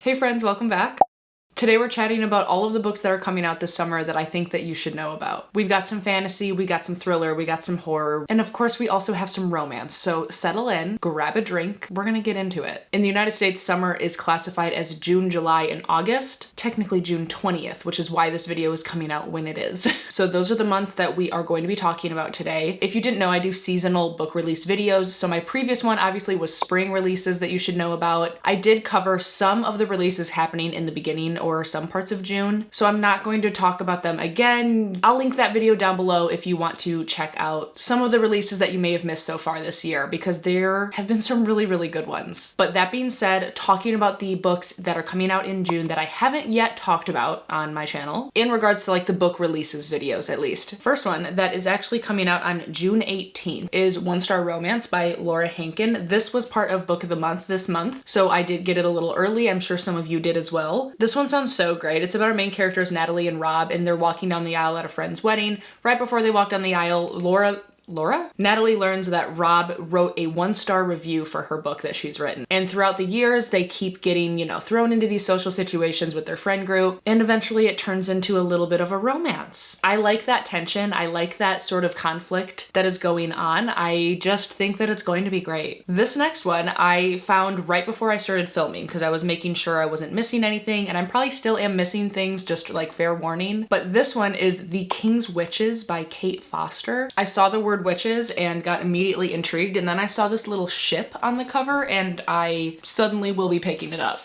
Hey friends, welcome back. Today we're chatting about all of the books that are coming out this summer that I think that you should know about. We've got some fantasy, we got some thriller, we got some horror, and of course we also have some romance. So settle in, grab a drink, we're gonna get into it. In the United States, summer is classified as June, July, and August, technically June 20th, which is why this video is coming out when it is. So those are the months that we are going to be talking about today. If you didn't know, I do seasonal book release videos. So my previous one obviously was spring releases that you should know about. I did cover some of the releases happening in the beginning or some parts of June, so I'm not going to talk about them again. I'll link that video down below if you want to check out some of the releases that you may have missed so far this year, because there have been some really, really good ones. But that being said, talking about the books that are coming out in June that I haven't yet talked about on my channel, in regards to like the book releases videos at least. First one that is actually coming out on June 18th is One Star Romance by Laura Hankin. This was part of Book of the Month this month, so I did get it a little early. I'm sure some of you did as well. This one sounds so great. It's about our main characters, Natalie and Rob, and they're walking down the aisle at a friend's wedding. Right before they walk down the aisle, Natalie learns that Rob wrote a 1-star review for her book that she's written. And throughout the years, they keep getting, thrown into these social situations with their friend group, and eventually it turns into a little bit of a romance. I like that tension. I like that sort of conflict that is going on. I just think that it's going to be great. This next one I found right before I started filming because I was making sure I wasn't missing anything, and I probably still am missing things, just like fair warning. But this one is The King's Witches by Kate Foster. I saw the word witches and got immediately intrigued, and then I saw this little ship on the cover and I suddenly will be picking it up.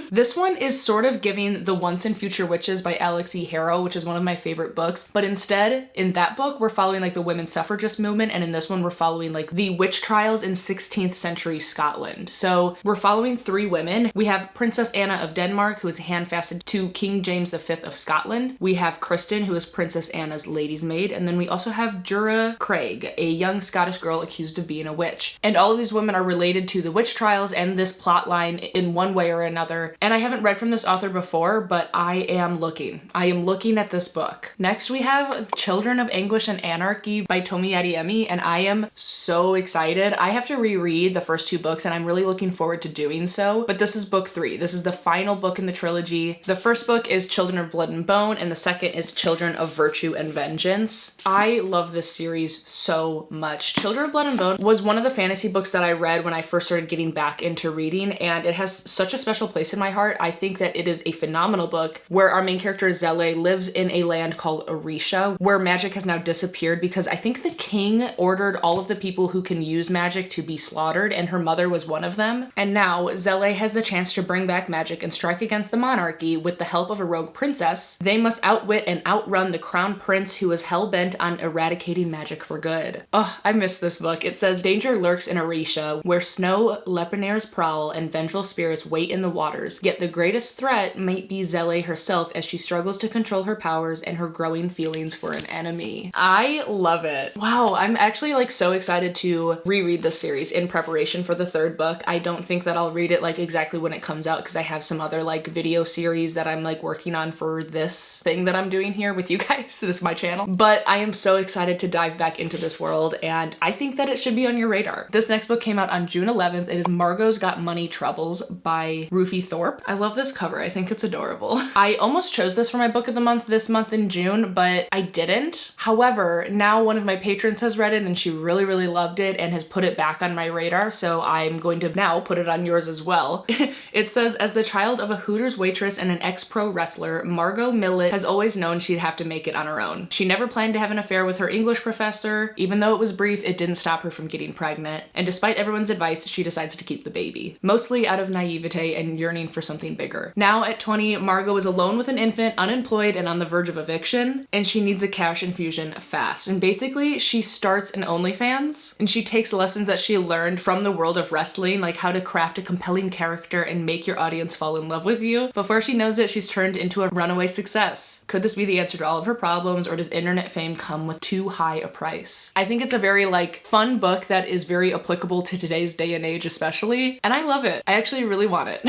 This one is sort of giving The Once and Future Witches by Alex E. Harrow, which is one of my favorite books. But instead, in that book, we're following like the women's suffragist movement. And in this one, we're following like the witch trials in 16th century Scotland. So we're following 3 women. We have Princess Anna of Denmark, who is handfasted to King James V of Scotland. We have Kristen, who is Princess Anna's lady's maid. And then we also have Jura Craig, a young Scottish girl accused of being a witch. And all of these women are related to the witch trials and this plot line in one way or another. And I haven't read from this author before, but I am looking at this book. Next, we have Children of Anguish and Anarchy by Tomi Adeyemi, and I am so excited. I have to reread the first 2 books, and I'm really looking forward to doing so. But this is book 3. This is the final book in the trilogy. The first book is Children of Blood and Bone, and the second is Children of Virtue and Vengeance. I love this series so much. Children of Blood and Bone was one of the fantasy books that I read when I first started getting back into reading, and it has such a special place in my heart. I think that it is a phenomenal book where our main character Zele lives in a land called Orisha, where magic has now disappeared because I think the king ordered all of the people who can use magic to be slaughtered, and her mother was one of them. And now Zele has the chance to bring back magic and strike against the monarchy with the help of a rogue princess. They must outwit and outrun the crown prince, who is hell-bent on eradicating magic for good. Oh, I miss this book. It says, danger lurks in Orisha, where snow leopards prowl and vengeful spirits wait in the waters, yet the greatest threat might be Zele herself as she struggles to control her powers and her growing feelings for an enemy. I love it. Wow, I'm actually like so excited to reread this series in preparation for the 3rd book. I don't think that I'll read it like exactly when it comes out because I have some other like video series that I'm like working on for this thing that I'm doing here with you guys. This is my channel. But I am so excited to dive back into this world, and I think that it should be on your radar. This next book came out on June 11th. It is Margot's Got Money Troubles by Rufi Thorpe. I love this cover. I think it's adorable. I almost chose this for my book of the month this month in June, but I didn't. However, now one of my patrons has read it and she really, really loved it and has put it back on my radar, so I'm going to now put it on yours as well. It says, as the child of a Hooters waitress and an ex-pro wrestler, Margot Millett has always known she'd have to make it on her own. She never planned to have an affair with her English professor. Even though it was brief, it didn't stop her from getting pregnant. And despite everyone's advice, she decides to keep the baby, mostly out of naivete and yearning for something bigger. Now at 20, Margot is alone with an infant, unemployed, and on the verge of eviction, and she needs a cash infusion fast. And basically, she starts an OnlyFans, and she takes lessons that she learned from the world of wrestling, like how to craft a compelling character and make your audience fall in love with you. Before she knows it, she's turned into a runaway success. Could this be the answer to all of her problems, or does internet fame come with too high a price? I think it's a very fun book that is very applicable to today's day and age especially, and I love it. I actually really want it.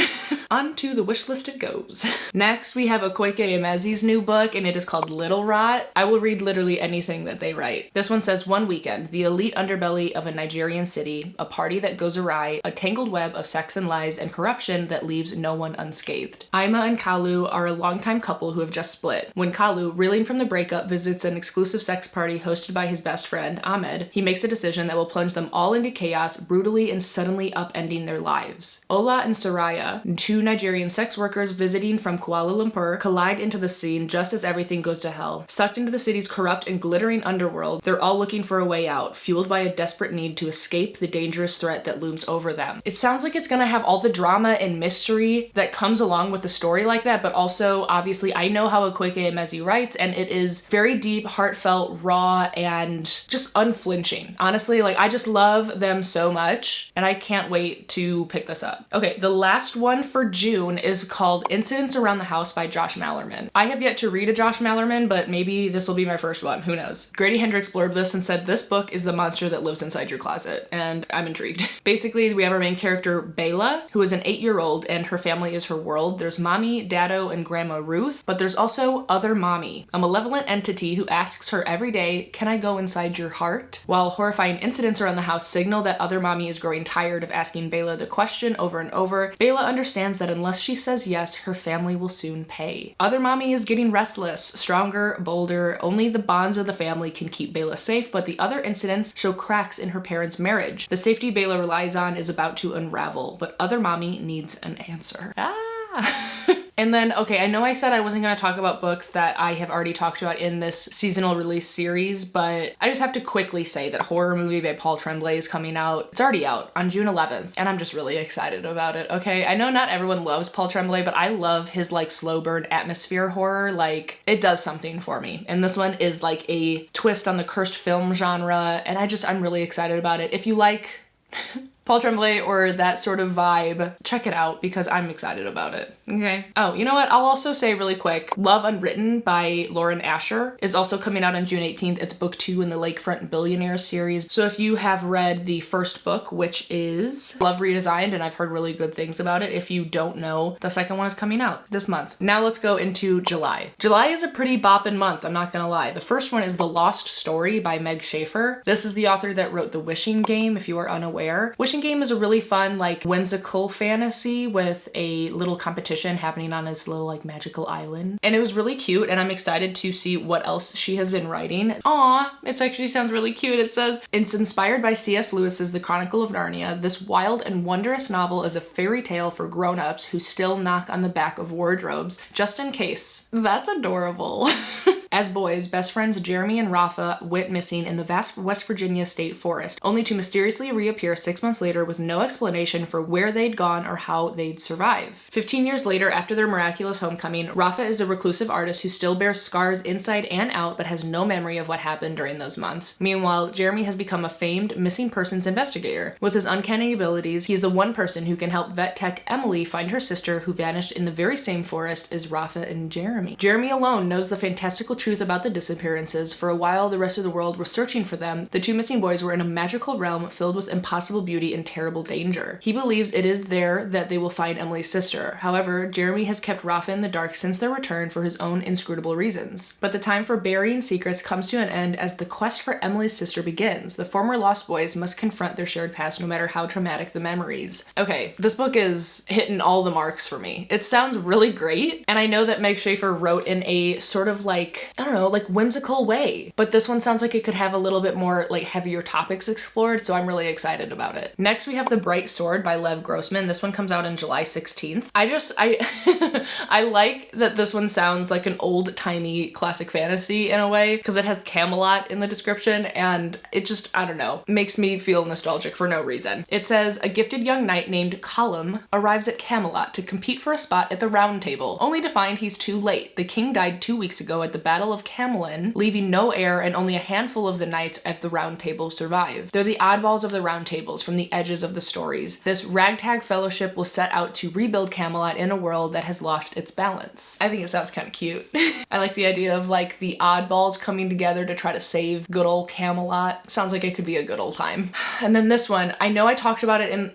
Onto the wish list it goes. Next, we have Akwaeke Emezi's new book, and it is called Little Rot. I will read literally anything that they write. This one says, one weekend, the elite underbelly of a Nigerian city, a party that goes awry, a tangled web of sex and lies and corruption that leaves no one unscathed. Ima and Kalu are a longtime couple who have just split. When Kalu, reeling from the breakup, visits an exclusive sex party hosted by his best friend, Ahmed, he makes a decision that will plunge them all into chaos, brutally and suddenly upending their lives. Ola and Soraya, two Nigerian sex workers visiting from Kuala Lumpur, collide into the scene just as everything goes to hell. Sucked into the city's corrupt and glittering underworld, they're all looking for a way out, fueled by a desperate need to escape the dangerous threat that looms over them. It sounds like it's gonna have all the drama and mystery that comes along with a story like that, but also, obviously, I know how Akwaeke Emezi writes, and it is very deep, heartfelt, raw, and just unflinching. Honestly, like, I just love them so much, and I can't wait to pick this up. Okay, the last one for June is called Incidents Around the House by Josh Malerman. I have yet to read a Josh Malerman, but maybe this will be my first one. Who knows? Grady Hendrix blurbed this and said, this book is the monster that lives inside your closet, and I'm intrigued. Basically, we have our main character, Bela, who is an 8-year-old, and her family is her world. There's Mommy, Dado, and Grandma Ruth, but there's also Other Mommy, a malevolent entity who asks her every day, can I go inside your heart? While horrifying incidents around the house signal that Other Mommy is growing tired of asking Bela the question over and over, Bela understands that unless she says yes, her family will soon pay. Other Mommy is getting restless, stronger, bolder. Only the bonds of the family can keep Bela safe, but the other incidents show cracks in her parents' marriage. The safety Bela relies on is about to unravel, but Other Mommy needs an answer. And then, okay, I know I said I wasn't going to talk about books that I have already talked about in this seasonal release series, but I just have to quickly say that Horror Movie by Paul Tremblay is coming out. It's already out on June 11th, and I'm just really excited about it, okay? I know not everyone loves Paul Tremblay, but I love his, like, slow burn atmosphere horror. Like, it does something for me. And this one is, like, a twist on the cursed film genre, and I'm really excited about it. If you like Paul Tremblay or that sort of vibe, check it out because I'm excited about it, okay? Oh, you know what? I'll also say really quick, Love Unwritten by Lauren Asher is also coming out on June 18th. It's book 2 in the Lakefront Billionaires series. So if you have read the first book, which is Love Redesigned, and I've heard really good things about it, if you don't know, the second one is coming out this month. Now let's go into July. July is a pretty boppin' month, I'm not gonna lie. The first one is The Lost Story by Meg Schaefer. This is the author that wrote The Wishing Game, if you are unaware. Wishing Game is a really fun, like, whimsical fantasy with a little competition happening on this little, like, magical island. And it was really cute, and I'm excited to see what else she has been writing. Aw, it actually sounds really cute. It says, it's inspired by C.S. Lewis's The Chronicle of Narnia. This wild and wondrous novel is a fairy tale for grown-ups who still knock on the back of wardrobes, just in case. That's adorable. As boys, best friends Jeremy and Rafa went missing in the vast West Virginia state forest, only to mysteriously reappear 6 months later with no explanation for where they'd gone or how they'd survive. 15 years later, after their miraculous homecoming, Rafa is a reclusive artist who still bears scars inside and out but has no memory of what happened during those months. Meanwhile, Jeremy has become a famed missing persons investigator. With his uncanny abilities, he's the one person who can help vet tech Emily find her sister who vanished in the very same forest as Rafa and Jeremy. Jeremy alone knows the fantastical truth about the disappearances. For a while, the rest of the world was searching for them. The two missing boys were in a magical realm filled with impossible beauty and terrible danger. He believes it is there that they will find Emily's sister. However, Jeremy has kept Rafa in the dark since their return for his own inscrutable reasons. But the time for burying secrets comes to an end as the quest for Emily's sister begins. The former lost boys must confront their shared past no matter how traumatic the memories. Okay, this book is hitting all the marks for me. It sounds really great, and I know that Meg Schaefer wrote in a sort of like, I don't know, like whimsical way. But this one sounds like it could have a little bit more like heavier topics explored, so I'm really excited about it. Next, we have The Bright Sword by Lev Grossman. This one comes out on July 16th. I like that this one sounds like an old-timey classic fantasy in a way, because it has Camelot in the description, and it just, I don't know, makes me feel nostalgic for no reason. It says, a gifted young knight named Colum arrives at Camelot to compete for a spot at the Round Table, only to find he's too late. The king died 2 weeks ago at the Battle Battle of Camlin, leaving no heir, and only a handful of the knights at the Round Table survive. They're the oddballs of the Round Tables from the edges of the stories. This ragtag fellowship will set out to rebuild Camelot in a world that has lost its balance. I think it sounds kind of cute. I like the idea of like the oddballs coming together to try to save good old Camelot. Sounds like it could be a good old time. And then this one, I know I talked about it in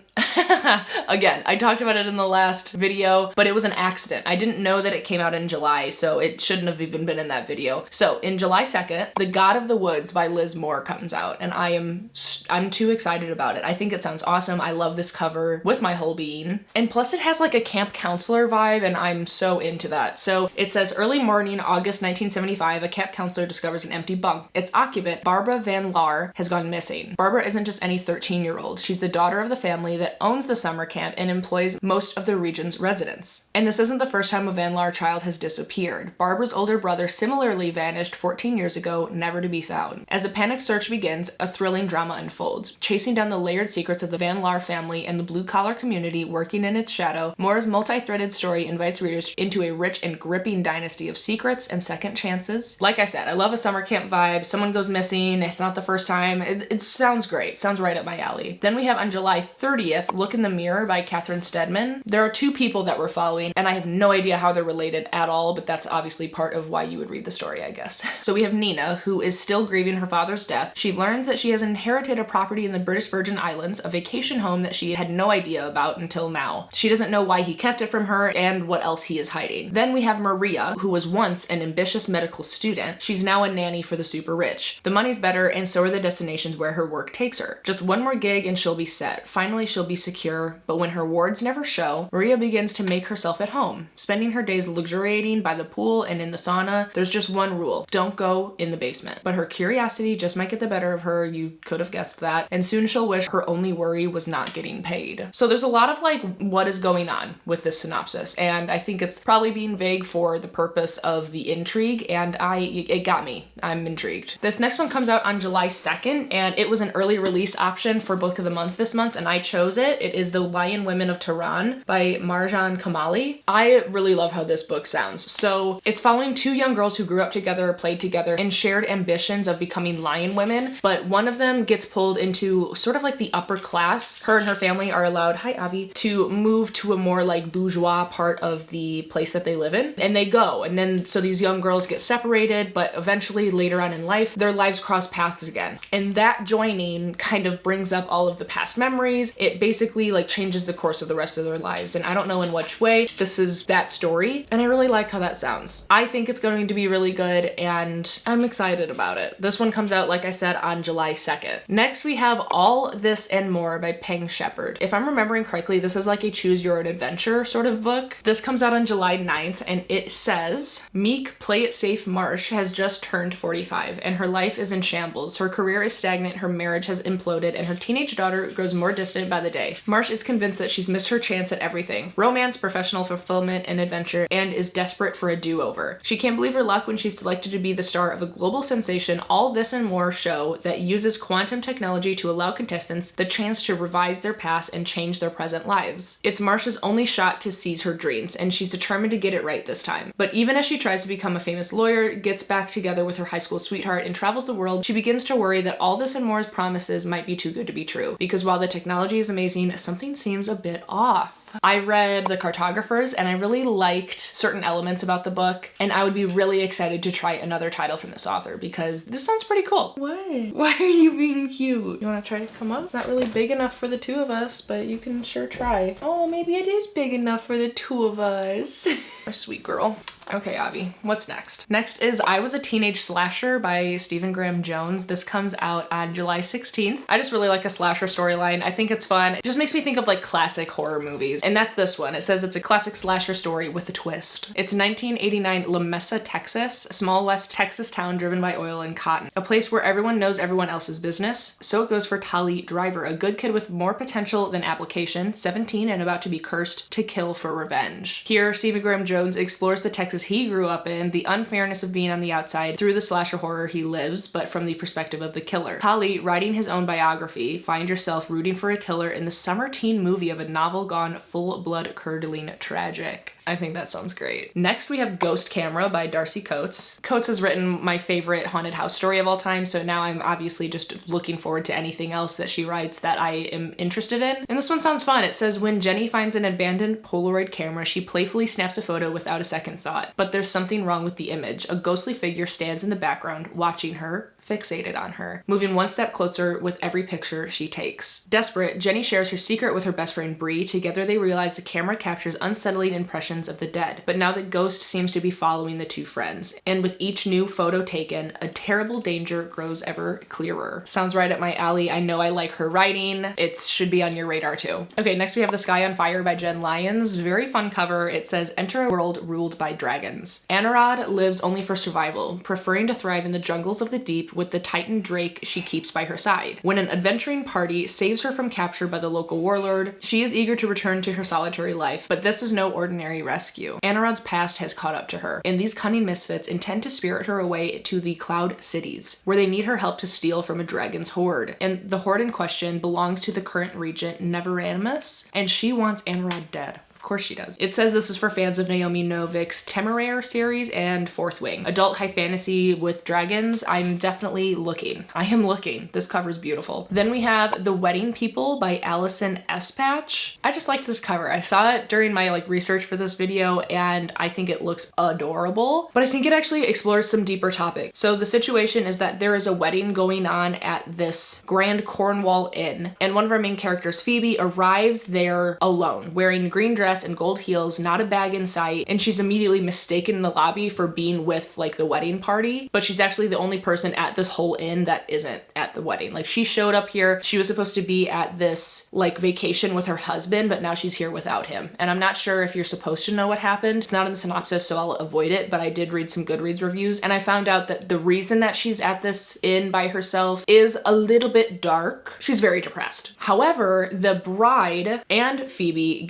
again, I talked about it in the last video, but it was an accident. I didn't know that it came out in July, so it shouldn't have even been in that video. So in July 2nd, The God of the Woods by Liz Moore comes out, and I'm too excited about it. I think it sounds awesome. I love this cover with my whole being. And plus it has like a camp counselor vibe, and I'm so into that. So it says, early morning, August 1975, a camp counselor discovers an empty bunk. Its occupant, Barbara Van Laar, has gone missing. Barbara isn't just any 13-year-old. She's the daughter of the family that owns the summer camp and employs most of the region's residents. And this isn't the first time a Van Laar child has disappeared. Barbara's older brother similarly vanished 14 years ago, never to be found. As a panicked search begins, a thrilling drama unfolds. Chasing down the layered secrets of the Van Laar family and the blue-collar community working in its shadow, Moore's multi-threaded story invites readers into a rich and gripping dynasty of secrets and second chances. Like I said, I love a summer camp vibe. Someone goes missing. It's not the first time. It sounds great. Sounds right up my alley. Then we have on July 30th, Look in the Mirror by Catherine Steadman. There are two people that we're following, and I have no idea how they're related at all, but that's obviously part of why you would read the story, I guess. So we have Nina, who is still grieving her father's death. She learns that she has inherited a property in the British Virgin Islands, a vacation home that she had no idea about until now. She doesn't know why he kept it from her and what else he is hiding. Then we have Maria, who was once an ambitious medical student. She's now a nanny for the super rich. The money's better, and so are the destinations where her work takes her. Just one more gig and she'll be set. Finally, she'll be secure, but when her wards never show, Maria begins to make herself at home, spending her days luxuriating by the pool and in the sauna. There's just one rule: don't go in the basement. But her curiosity just might get the better of her, you could have guessed that, and soon she'll wish her only worry was not getting paid. So there's a lot of like what is going on with this synopsis, and I think it's probably being vague for the purpose of the intrigue, and it got me. I'm intrigued. This next one comes out on July 2nd, and it was an early release option for Book of the Month this month, and I chose it. It is The Lion Women of Tehran by Marjan Kamali. I really love how this book sounds. So it's following two young girls who grew up together, played together, and shared ambitions of becoming lion women, but one of them gets pulled into sort of like the upper class. Her and her family are allowed, hi Avi, to move to a more like bourgeois part of the place that they live in, and they go. And then so these young girls get separated, but eventually later on in life, their lives cross paths again. And that joining kind of brings up all of the past memories. It basically like changes the course of the rest of their lives. And I don't know in which way. This is that story. And I really like how that sounds. I think it's going to be really good, and I'm excited about it. This one comes out, like I said, on July 2nd. Next, we have All This and More by Peng Shepherd. If I'm remembering correctly, this is like a choose your own adventure sort of book. This comes out on July 9th, and it says, meek, play it safe Marsh has just turned 45, and her life is in shambles. Her career is stagnant, her marriage has imploded, and her teenage daughter grows more distant by the day. Marsh is convinced that she's missed her chance at everything: romance, professional fulfillment, and adventure, and is desperate for a do-over. She can't believe her luck when she's selected to be the star of a global sensation All This and More show that uses quantum technology to allow contestants the chance to revise their past and change their present lives. It's Marsh's only shot to seize her dreams, and she's determined to get it right this time. But even as she tries to become a famous lawyer, gets back together with her high school sweetheart, and travels the world, she begins to worry that All This and More's promises might be too good to be true. Because while the technology is amazing, something seems a bit off. I read The Cartographers, and I really liked certain elements about the book, and I would be really excited to try another title from this author because this sounds pretty cool. What? Why are you being cute? You want to try to come up? It's not really big enough for the two of us, but you can sure try. Oh, maybe it is big enough for the two of us. A sweet girl. Okay, Avi, what's next? Next is I Was a Teenage Slasher by Stephen Graham Jones. This comes out on July 16th. I just really like a slasher storyline. I think it's fun. It just makes me think of like classic horror movies. And that's this one. It says it's a classic slasher story with a twist. It's 1989 La Mesa, Texas, a small West Texas town driven by oil and cotton. A place where everyone knows everyone else's business. So it goes for Tali Driver, a good kid with more potential than application, 17 and about to be cursed to kill for revenge. Here, Stephen Graham Jones explores the Texas he grew up in, the unfairness of being on the outside through the slasher horror he lives, but from the perspective of the killer. Tali, writing his own biography, find yourself rooting for a killer in the summer teen movie of a novel gone full blood curdling tragic. I think that sounds great. Next, we have Ghost Camera by Darcy Coates. Coates has written my favorite haunted house story of all time, so now I'm obviously just looking forward to anything else that she writes that I am interested in. And this one sounds fun. It says, when Jenny finds an abandoned Polaroid camera, she playfully snaps a photo without a second thought. But there's something wrong with the image. A ghostly figure stands in the background, watching her, fixated on her, moving one step closer with every picture she takes. Desperate, Jenny shares her secret with her best friend Bree. Together they realize the camera captures unsettling impressions of the dead. But now the ghost seems to be following the two friends. And with each new photo taken, a terrible danger grows ever clearer. Sounds right up my alley. I know I like her writing. It should be on your radar too. Okay, next we have The Sky on Fire by Jenn Lyons. Very fun cover. It says, enter a world ruled by dragons. Anarad lives only for survival, preferring to thrive in the jungles of the deep with the Titan Drake she keeps by her side. When an adventuring party saves her from capture by the local warlord, she is eager to return to her solitary life, but this is no ordinary rescue. Anarad's past has caught up to her, and these cunning misfits intend to spirit her away to the Cloud Cities, where they need her help to steal from a dragon's horde. And the horde in question belongs to the current regent, Neveranimus, and she wants Anarad dead. Of course she does. It says this is for fans of Naomi Novik's Temeraire series and Fourth Wing. Adult high fantasy with dragons. I'm definitely looking. I am looking. This cover's beautiful. Then we have The Wedding People by Allison Espatch. I just liked this cover. I saw it during my research for this video and I think it looks adorable, but I think it actually explores some deeper topics. So the situation is that there is a wedding going on at this Grand Cornwall Inn, and one of our main characters, Phoebe, arrives there alone, wearing green dress and gold heels, not a bag in sight, and she's immediately mistaken in the lobby for being with the wedding party, but she's actually the only person at this whole inn that isn't at the wedding. She showed up here, she was supposed to be at this vacation with her husband, but now she's here without him. And I'm not sure if you're supposed to know what happened. It's not in the synopsis, so I'll avoid it, but I did read some Goodreads reviews, and I found out that the reason that she's at this inn by herself is a little bit dark. She's very depressed. However, the bride and Phoebe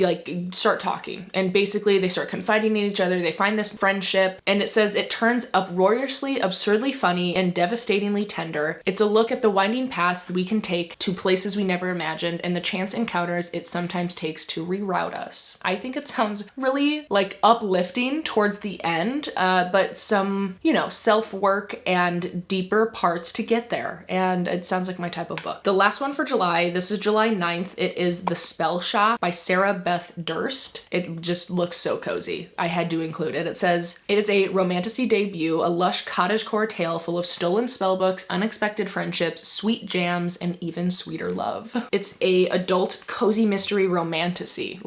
start talking, and basically they start confiding in each other. They find this friendship, and it says it turns uproariously, absurdly funny, and devastatingly tender. It's a look at the winding paths we can take to places we never imagined, and the chance encounters it sometimes takes to reroute us. I think it sounds really uplifting towards the end, but some, self-work and deeper parts to get there, and it sounds like my type of book. The last one for July, this is July 9th. It is The Spell Shop by Sarah Beth Durst. It just looks so cozy. I had to include it. It says, it is a romantasy debut, a lush cottagecore tale full of stolen spellbooks, unexpected friendships, sweet jams, and even sweeter love. It's a adult cozy mystery romantasy.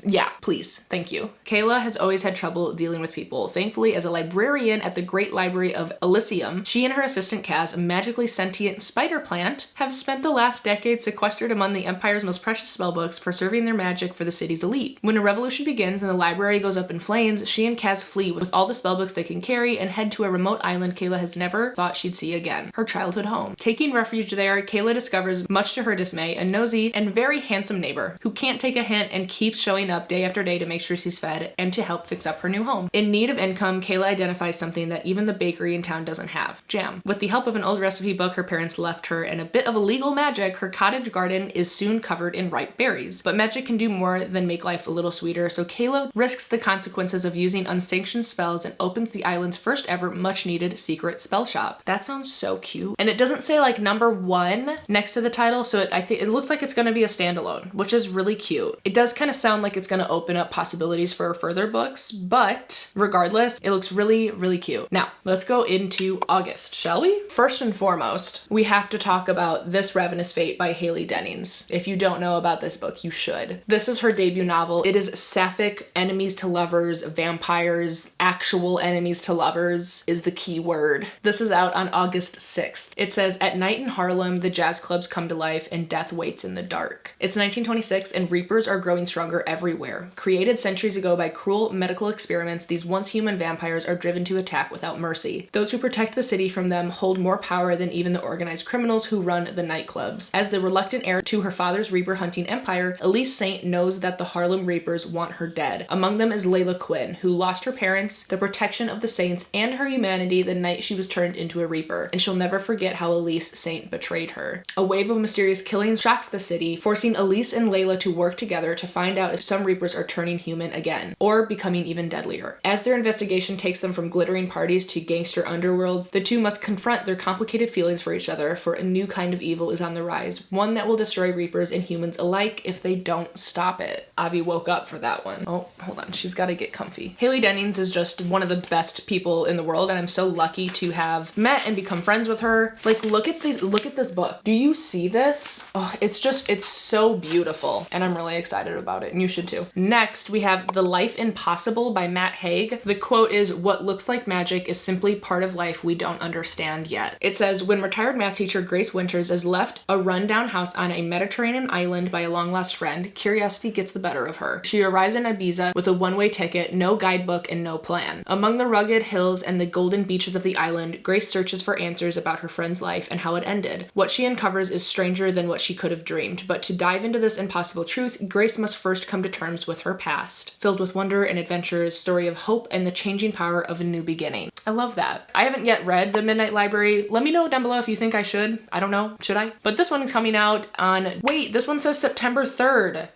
Yeah, please. Thank you. Kayla has always had trouble dealing with people. Thankfully, as a librarian at the Great Library of Elysium, she and her assistant Cass, a magically sentient spider plant, have spent the last decade sequestered among the Empire's most precious spellbooks, preserving their magic for the city's elite. When a revolution begins and the library goes up in flames, she and Cass flee with all the spellbooks they can carry and head to a remote island Kayla has never thought she'd see again, her childhood home. Taking refuge there, Kayla discovers, much to her dismay, a nosy and very handsome neighbor who can't take a hint and keeps showing up day after day to make sure she's fed and to help fix up her new home. In need of income, Kayla identifies something that even the bakery in town doesn't have: jam. With the help of an old recipe book her parents left her and a bit of illegal magic, her cottage garden is soon covered in ripe berries. But magic can do more than make life a little sweeter, so Kayla risks the consequences of using unsanctioned spells and opens the island's first ever much needed secret spell shop. That sounds so cute. And it doesn't say number one next to the title, so I think it looks like it's going to be a standalone, which is really cute. It does kind of sound like it's going to open up possibilities for further books, but regardless, it looks really, really cute. Now, let's go into August, shall we? First and foremost, we have to talk about This Ravenous Fate by Hayley Dennings. If you don't know about this book, you should. This is her debut novel. It is sapphic, enemies to lovers, vampires, actual enemies to lovers is the key word. This is out on August 6th. It says, at night in Harlem, the jazz clubs come to life and death waits in the dark. It's 1926 and reapers are growing stronger everywhere. Created centuries ago by cruel medical experiments, these once human vampires are driven to attack without mercy. Those who protect the city from them hold more power than even the organized criminals who run the nightclubs. As the reluctant heir to her father's reaper hunting empire, Elise Saint knows that the Harlem Reapers want her dead. Among them is Layla Quinn, who lost her parents, the protection of the Saints, and her humanity the night she was turned into a Reaper, and she'll never forget how Elise Saint betrayed her. A wave of mysterious killings shocks the city, forcing Elise and Layla to work together to find out if some Reapers are turning human again, or becoming even deadlier. As their investigation takes them from glittering parties to gangster underworlds, the two must confront their complicated feelings for each other, for a new kind of evil is on the rise, one that will destroy Reapers and humans alike if they don't stop it. Avi woke up for that one. Oh, hold on, she's gotta get comfy. Hayley Dennings is just one of the best people in the world, and I'm so lucky to have met and become friends with her. Like, look at this book. Do you see this? Oh, it's so beautiful, and I'm really excited about it, and you should too. Next, we have The Life Impossible by Matt Haig. The quote is, "What looks like magic is simply part of life we don't understand yet." It says, when retired math teacher Grace Winters is left a rundown house on a Mediterranean island by a long-lost friend, curiosity gets the better of her. She arrives in Ibiza with a one-way ticket, no guidebook, and no plan. Among the rugged hills and the golden beaches of the island, Grace searches for answers about her friend's life and how it ended. What she uncovers is stranger than what she could have dreamed, but to dive into this impossible truth, Grace must first come to terms with her past. Filled with wonder and adventure, story of hope and the changing power of a new beginning. I love that. I haven't yet read The Midnight Library. Let me know down below if you think I should. I don't know. Should I? But this one is coming out on, wait, this one says September 3rd.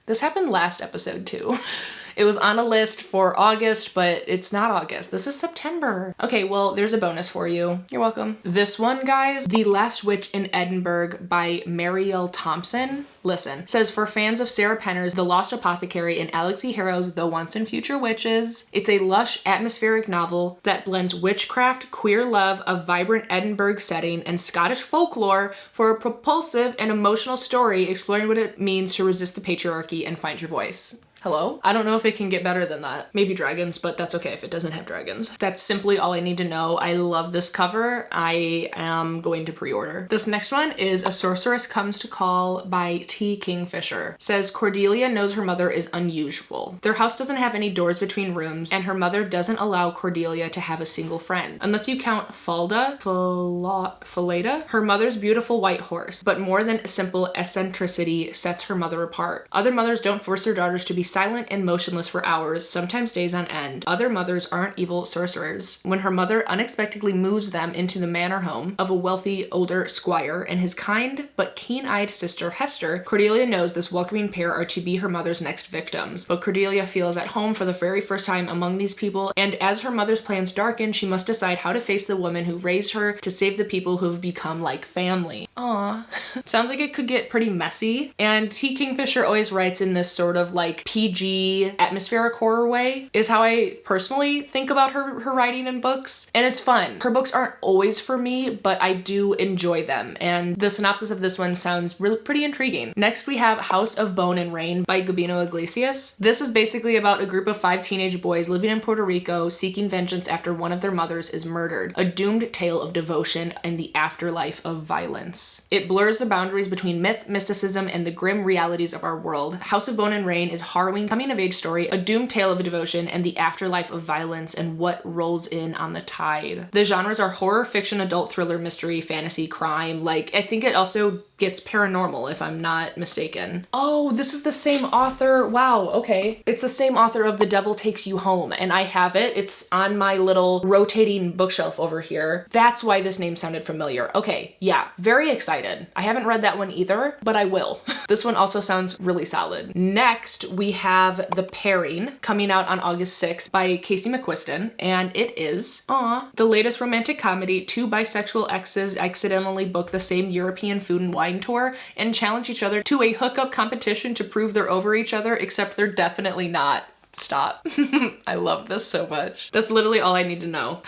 This happened last episode too. It was on a list for August, but it's not August. This is September. Okay, well, there's a bonus for you. You're welcome. This one, guys, The Last Witch in Edinburgh by Marielle Thompson. Listen, says for fans of Sarah Penner's The Lost Apothecary and Alex E. Harrow's The Once and Future Witches, it's a lush, atmospheric novel that blends witchcraft, queer love, a vibrant Edinburgh setting, and Scottish folklore for a propulsive and emotional story exploring what it means to resist the patriarchy and find your voice. Hello? I don't know if it can get better than that. Maybe dragons, but that's okay if it doesn't have dragons. That's simply all I need to know. I love this cover. I am going to pre-order. This next one is A Sorceress Comes to Call by T. Kingfisher. Says Cordelia knows her mother is unusual. Their house doesn't have any doors between rooms, and her mother doesn't allow Cordelia to have a single friend. Unless you count Falda, her mother's beautiful white horse. But more than a simple eccentricity sets her mother apart. Other mothers don't force their daughters to be silent and motionless for hours, sometimes days on end. Other mothers aren't evil sorcerers. When her mother unexpectedly moves them into the manor home of a wealthy older squire and his kind but keen-eyed sister Hester, Cordelia knows this welcoming pair are to be her mother's next victims. But Cordelia feels at home for the very first time among these people, and as her mother's plans darken, she must decide how to face the woman who raised her to save the people who have become like family. Aww. Sounds like it could get pretty messy, and T. Kingfisher always writes in this sort of like PG atmospheric horror way, is how I personally think about her writing in books, and it's fun. Her books aren't always for me, but I do enjoy them, and the synopsis of this one sounds really pretty intriguing. Next we have House of Bone and Rain by Gabino Iglesias. This is basically about a group of 5 teenage boys living in Puerto Rico seeking vengeance after one of their mothers is murdered. A doomed tale of devotion and the afterlife of violence. It blurs the boundaries between myth, mysticism, and the grim realities of our world. House of Bone and Rain is harrowing coming-of-age story, a doomed tale of devotion, and the afterlife of violence and what rolls in on the tide. The genres are horror, fiction, adult thriller, mystery, fantasy, crime. Like, I think it also gets paranormal if I'm not mistaken. Oh, this is the same author. Wow, okay. It's the same author of The Devil Takes You Home, and I have it. It's on my little rotating bookshelf over here. That's why this name sounded familiar. Okay, yeah, very excited. I haven't read that one either, but I will. This one also sounds really solid. Next, we have The Pairing, coming out on August 6th by Casey McQuiston, and it is, the latest romantic comedy. 2 bisexual exes accidentally book the same European food and wine tour and challenge each other to a hookup competition to prove they're over each other, except they're definitely not. Stop. I love this so much. That's literally all I need to know.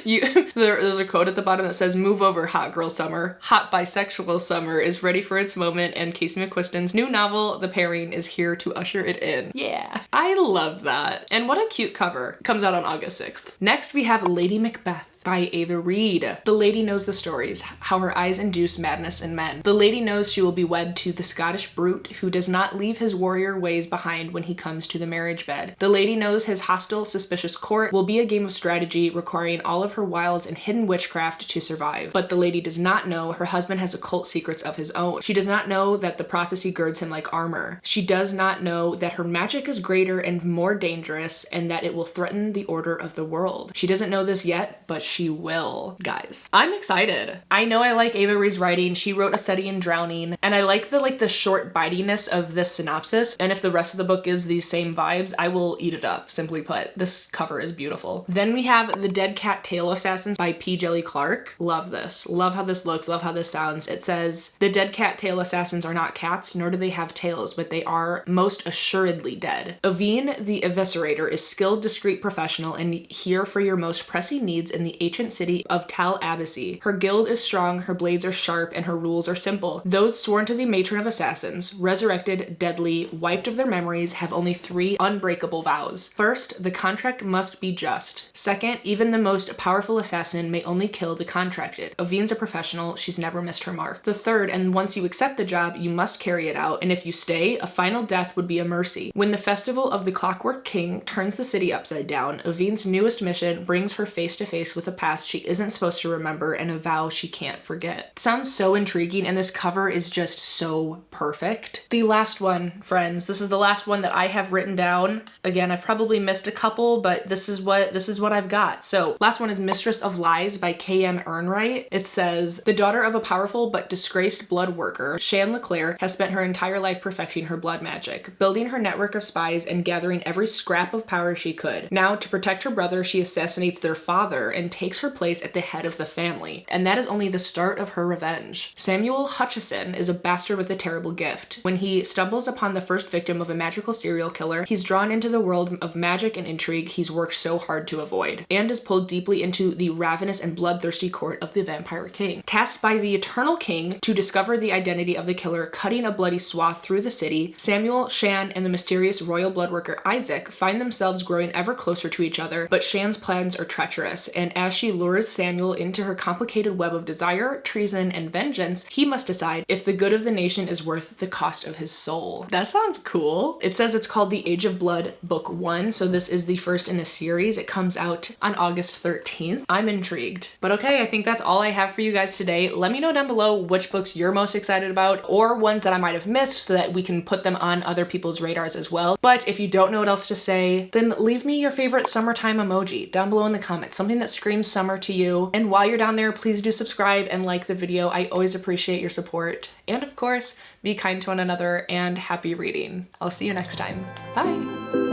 There's a quote at the bottom that says, "Move over, hot girl summer. Hot bisexual summer is ready for its moment, and Casey McQuiston's new novel, The Pairing, is here to usher it in." Yeah, I love that. And what a cute cover. Comes out on August 6th. Next, we have Lady Macbeth by Ava Reed. The lady knows the stories, how her eyes induce madness in men. The lady knows she will be wed to the Scottish brute who does not leave his warrior ways behind when he comes to the marriage bed. The lady knows his hostile, suspicious court will be a game of strategy requiring all of her wiles and hidden witchcraft to survive. But the lady does not know her husband has occult secrets of his own. She does not know that the prophecy girds him like armor. She does not know that her magic is greater and more dangerous and that it will threaten the order of the world. She doesn't know this yet, but she will. Guys, I'm excited. I know I like Ava Reed's writing. She wrote A Study in Drowning, and I like the short bitiness of this synopsis, and if the rest of the book gives these same vibes, I will eat it up, simply put. This cover is beautiful. Then we have The Dead Cat Tail Assassins by P. Jelly Clark. Love this. Love how this looks. Love how this sounds. It says, the dead cat tail assassins are not cats, nor do they have tails, but they are most assuredly dead. Ovine the Eviscerator is skilled, discreet professional and here for your most pressing needs in the ancient city of Tal Abyssy. Her guild is strong, her blades are sharp, and her rules are simple. Those sworn to the matron of assassins, resurrected, deadly, wiped of their memories, have only 3 unbreakable vows. First, the contract must be just. Second, even the most powerful assassin may only kill the contracted. Ovine's a professional, she's never missed her mark. The third, and once you accept the job, you must carry it out, and if you stay, a final death would be a mercy. When the festival of the Clockwork King turns the city upside down, Ovine's newest mission brings her face to face with a past she isn't supposed to remember and a vow she can't forget. It sounds so intriguing, and this cover is just so perfect. The last one, friends, this is the last one that I have written down. Again, I've probably missed a couple, but this is what I've got. So last one is Mistress of Lies by K.M. Earnwright. It says, the daughter of a powerful but disgraced blood worker, Shan LeClaire has spent her entire life perfecting her blood magic, building her network of spies and gathering every scrap of power she could. Now, to protect her brother, she assassinates their father and takes her place at the head of the family. And that is only the start of her revenge. Samuel Hutchison is a bastard with a terrible gift. When he stumbles upon the first victim of a magical serial killer, he's drawn into the world of magic and intrigue he's worked so hard to avoid, and is pulled deeply into the ravenous and bloodthirsty court of the Vampire King. Tasked by the Eternal King to discover the identity of the killer, cutting a bloody swath through the city, Samuel, Shan, and the mysterious royal bloodworker Isaac find themselves growing ever closer to each other, but Shan's plans are treacherous, and as she lures Samuel into her complicated web of desire, treason, and vengeance, he must decide if the good of the nation is worth the cost of his soul. That sounds cool. It says it's called The Age of Blood Book 1, so this is the first in a series. It comes out on August 13th. I'm intrigued. But okay, I think that's all I have for you guys today. Let me know down below which books you're most excited about, or ones that I might have missed so that we can put them on other people's radars as well. But if you don't know what else to say, then leave me your favorite summertime emoji down below in the comments, something that screams summer to you. And while you're down there, please do subscribe and like the video. I always appreciate your support. And of course, be kind to one another and happy reading. I'll see you next time. Bye.